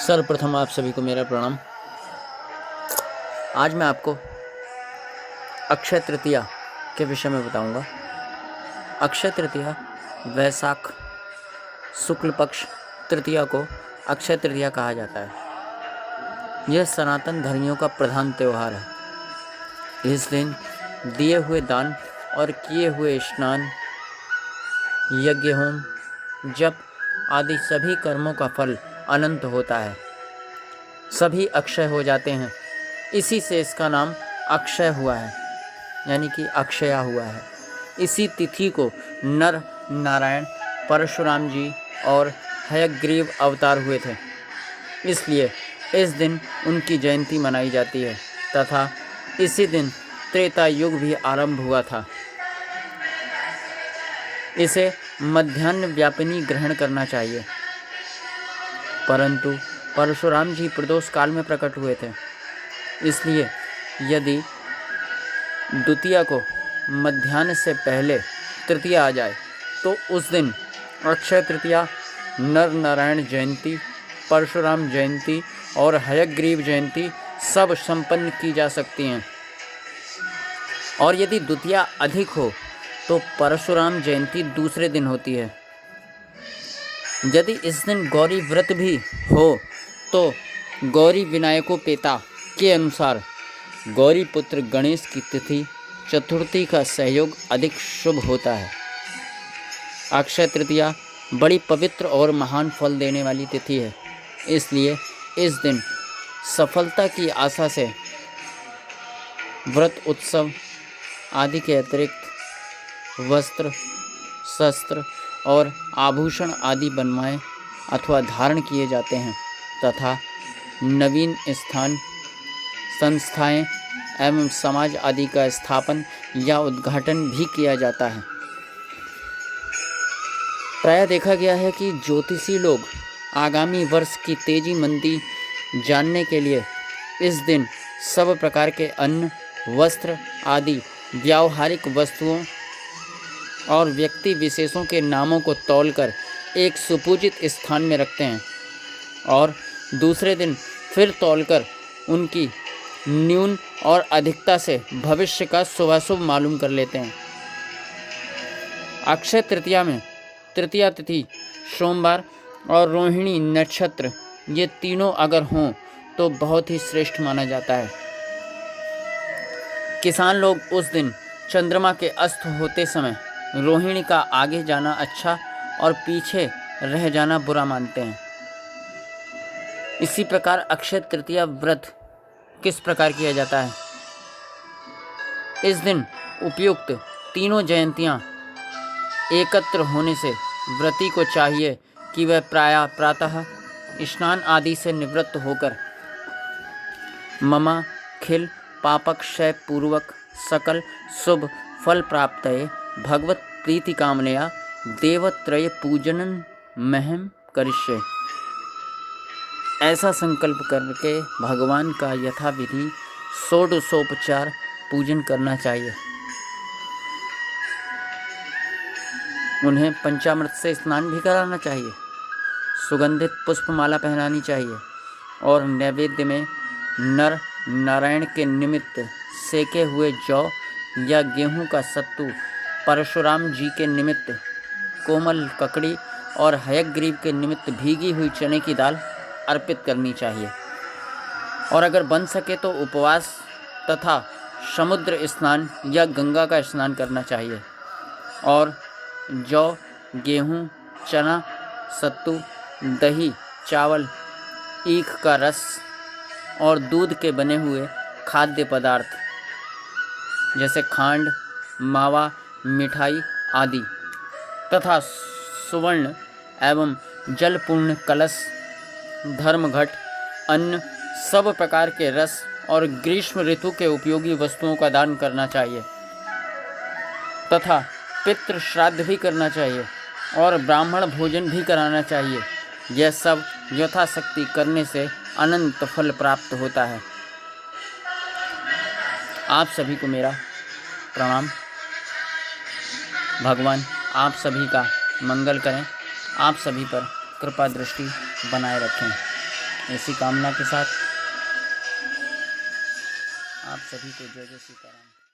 सर्वप्रथम आप सभी को मेरा प्रणाम। आज मैं आपको अक्षय तृतीया के विषय में बताऊंगा। अक्षय तृतीया वैशाख शुक्ल पक्ष तृतीया को अक्षय तृतीया कहा जाता है। यह सनातन धर्मियों का प्रधान त्यौहार है। इस दिन दिए हुए दान और किए हुए स्नान, यज्ञ, होम, जप आदि सभी कर्मों का फल अनंत होता है। सभी अक्षय हो जाते हैं। इसी से इसका नाम अक्षय हुआ है, यानी कि अक्षया हुआ है। इसी तिथि को नर नारायण परशुराम जी और हयग्रीव अवतार हुए थे, इसलिए इस दिन उनकी जयंती मनाई जाती है तथा इसी दिन त्रेता युग भी आरंभ हुआ था। इसे मध्याह्न व्यापिनी ग्रहण करना चाहिए, परंतु परशुराम जी प्रदोष काल में प्रकट हुए थे, इसलिए यदि द्वितीया को मध्याह्न से पहले तृतीया आ जाए तो उस दिन अक्षय तृतीया, नर नारायण जयंती, परशुराम जयंती और हयग्रीव जयंती सब संपन्न की जा सकती हैं। और यदि द्वितीया अधिक हो तो परशुराम जयंती दूसरे दिन होती है। यदि इस दिन गौरी व्रत भी हो तो गौरी विनायकोपेता के अनुसार गौरी पुत्र गणेश की तिथि चतुर्थी का सहयोग अधिक शुभ होता है। अक्षय तृतीया बड़ी पवित्र और महान फल देने वाली तिथि है, इसलिए इस दिन सफलता की आशा से व्रत उत्सव आदि के अतिरिक्त वस्त्र, शस्त्र और आभूषण आदि बनवाए अथवा धारण किए जाते हैं तथा नवीन स्थान, संस्थाएं एवं समाज आदि का स्थापन या उद्घाटन भी किया जाता है। प्रायः देखा गया है कि ज्योतिषी लोग आगामी वर्ष की तेजी मंदी जानने के लिए इस दिन सब प्रकार के अन्न, वस्त्र आदि व्यावहारिक वस्तुओं और व्यक्ति विशेषों के नामों को तौलकर एक सुपूजित स्थान में रखते हैं और दूसरे दिन फिर तौलकर उनकी न्यून और अधिकता से भविष्य का शुभाशुभ मालूम कर लेते हैं। अक्षय तृतीया में तृतीया तिथि, सोमवार और रोहिणी नक्षत्र, ये तीनों अगर हों तो बहुत ही श्रेष्ठ माना जाता है। किसान लोग उस दिन चंद्रमा के अस्त होते समय रोहिणी का आगे जाना अच्छा और पीछे रह जाना बुरा मानते हैं। इसी प्रकार अक्षय तृतीया व्रत किस प्रकार किया जाता है? इस दिन उपयुक्त तीनों जयंतियां एकत्र होने से व्रती को चाहिए कि वह प्रातः स्नान आदि से निवृत्त होकर ममा खिल पापक्षय पूर्वक सकल शुभ फल प्राप्त भगवत प्रीति कामनया देवत्रय पूजनन महम करिष्ये, ऐसा संकल्प करके भगवान का यथाविधि षोडशोपचार पूजन करना चाहिए। उन्हें पंचामृत से स्नान भी कराना चाहिए, सुगंधित पुष्पमाला पहनानी चाहिए और नैवेद्य में नर नारायण के निमित्त सेके हुए जौ या गेहूं का सत्तू, परशुराम जी के निमित्त कोमल ककड़ी और हयग्रीव के निमित्त भीगी हुई चने की दाल अर्पित करनी चाहिए। और अगर बन सके तो उपवास तथा समुद्र स्नान या गंगा का स्नान करना चाहिए और जौ, गेहूं, चना, सत्तू, दही, चावल, ईख का रस और दूध के बने हुए खाद्य पदार्थ जैसे खांड, मावा, मिठाई आदि तथा सुवर्ण एवं जलपूर्ण कलश, धर्मघट, अन्न, सब प्रकार के रस और ग्रीष्म ऋतु के उपयोगी वस्तुओं का दान करना चाहिए तथा पितृ श्राद्ध भी करना चाहिए और ब्राह्मण भोजन भी कराना चाहिए। यह सब यथाशक्ति करने से अनंत फल प्राप्त होता है। आप सभी को मेरा प्रणाम। भगवान आप सभी का मंगल करें, आप सभी पर कृपा दृष्टि बनाए रखें। ऐसी कामना के साथ आप सभी को जय जय सीताराम।